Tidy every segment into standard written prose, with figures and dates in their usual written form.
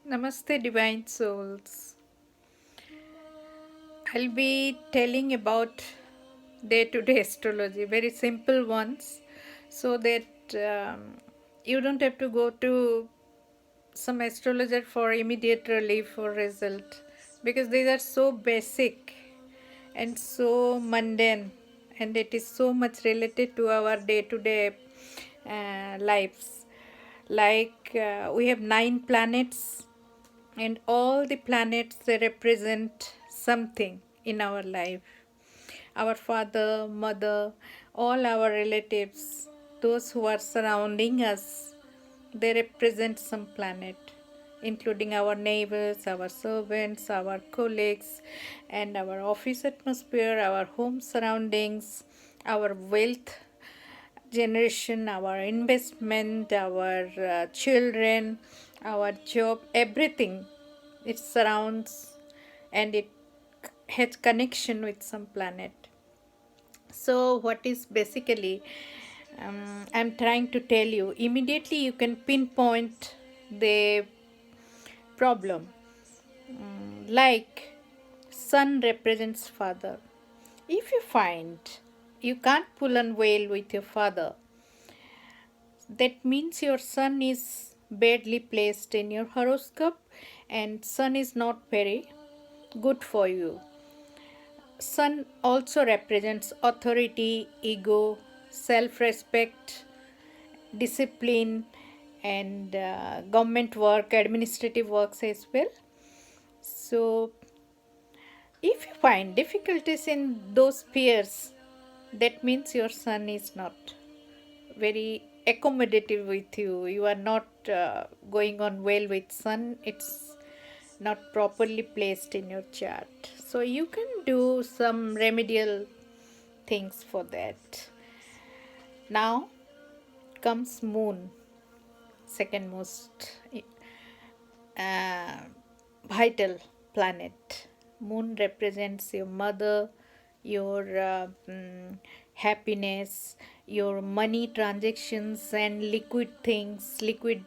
Namaste, divine souls. I'll be telling about day to day astrology, very simple ones, so that you don't have to go to some astrologer for immediate relief or result, because these are so basic and so mundane, and it is so much related to our day to day lives. Like we have 9 planets, and all the planets, they represent something in our life. Our father, mother, all our relatives, those who are surrounding us, they represent some planet, including our neighbors, our servants, our colleagues, and our office atmosphere, our home surroundings, our wealth generation, our investment, our children, our job, everything. It surrounds, and it has connection with some planet. So what is basically, I'm trying to tell you, immediately you can pinpoint the problem. Like sun represents father. If you find you can't pull on whale with your father, that means your sun is badly placed in your horoscope, and sun is not very good for you. Sun also represents authority, ego, self respect, discipline, and government work, administrative works as well. So, if you find difficulties in those spheres, that means your sun is not very accommodative with you. You are not going on well with sun. It's not properly placed in your chart. So you can do some remedial things for that. Now comes moon, second most uh, vital planet. Moon represents your mother, your happiness, your money transactions, and liquid things, liquid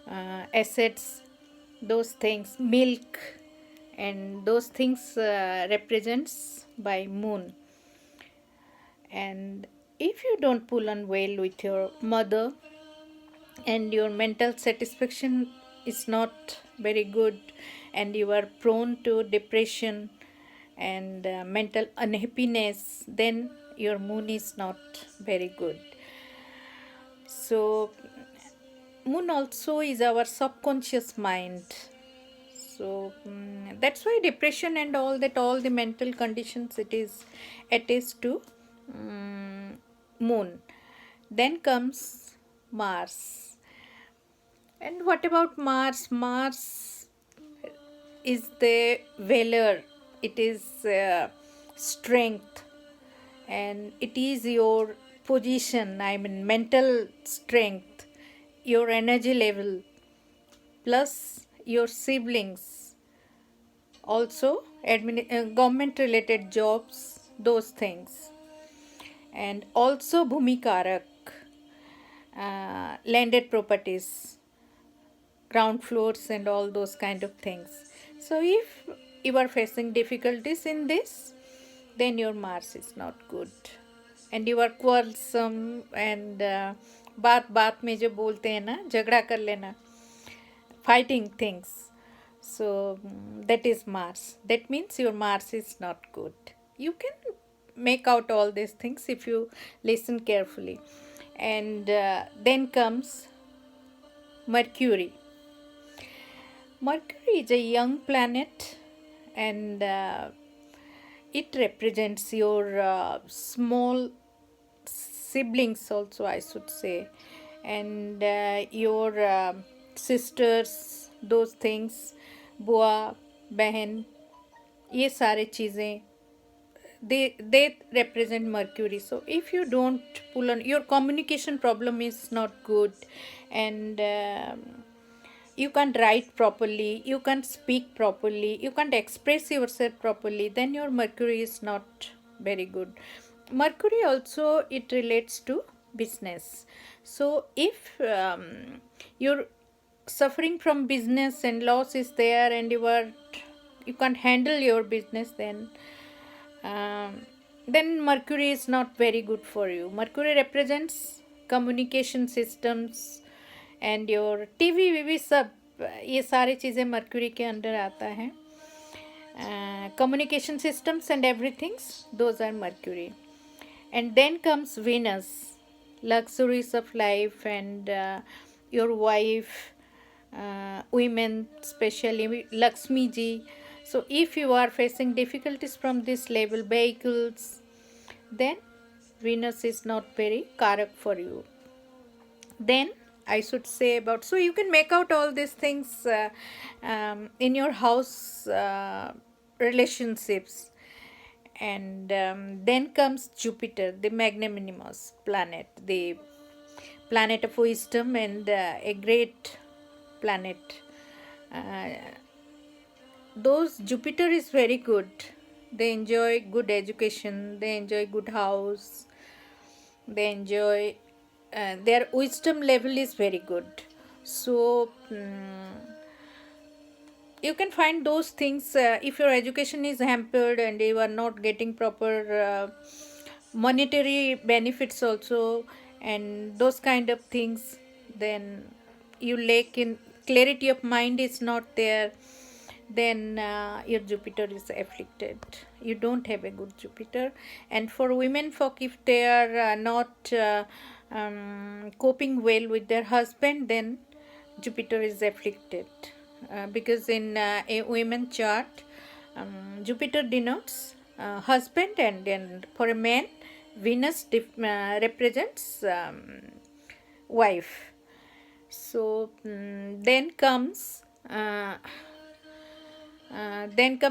assets, those things, milk, and those things represents by moon. And if you don't pull on well with your mother, and your mental satisfaction is not very good, and you are prone to depression and mental unhappiness, then your moon is not very good. So moon also is our subconscious mind. So that's why depression and all the mental conditions, it is attached to moon. Then comes Mars. And what about Mars? Mars is the valor, it is strength, and it is your position, I mean, mental strength, your energy level, plus your siblings, also government related jobs, those things, and also Bhumikarak, landed properties, ground floors, and all those kind of things. So if you are facing difficulties in this, then your Mars is not good, and you are quarrelsome, and बात बात में जो बोलते हैं ना, झगड़ा कर लेना, fighting things. So that is Mars. That means your Mars is not good. You can make out all these things if you listen carefully. And then comes Mercury. Mercury is a young planet, and it represents your small siblings, also, I should say, and your sisters, those things, बुआ, बहन, ये सारे चीज़ें, they represent Mercury. So if you don't pull on, your communication problem is not good, and you can't write properly, you can't speak properly, you can't express yourself properly, then your Mercury is not very good. Mercury also, it relates to business. So if your suffering from business and loss is there, and you can't handle your business, um, then Mercury is not very good for you. Mercury represents communication systems and your TV वीवी सब, ये सारी चीज़ें mercury के under आता है. Communication systems and everything, those are Mercury. And then comes Venus, luxuries of life, and your wife, women, especially Lakshmi ji. So, if you are facing difficulties from this level, vehicles, then Venus is not very karak for you. Then I should say about, so you can make out all these things in your house relationships. And then comes Jupiter, the magnanimous planet, the planet of wisdom, and a great planet. Those Jupiter is very good. They enjoy good education, they enjoy good house, they enjoy their wisdom level is very good. So you can find those things if your education is hampered and you are not getting proper monetary benefits also, and those kind of things, then you lack in clarity of mind is not there, then your Jupiter is afflicted. You don't have a good Jupiter. And for women folk, if they are not coping well with their husband, then Jupiter is afflicted. Because in a women chart, Jupiter denotes husband, and then for a man, Venus represents wife. So then comes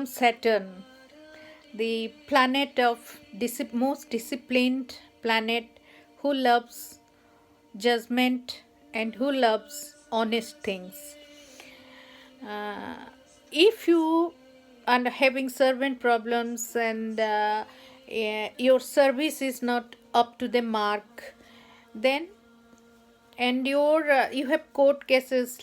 Saturn, the planet of most disciplined planet, who loves judgment and who loves honest things. If you are having servant problems and your service is not up to the mark, then and you have court cases,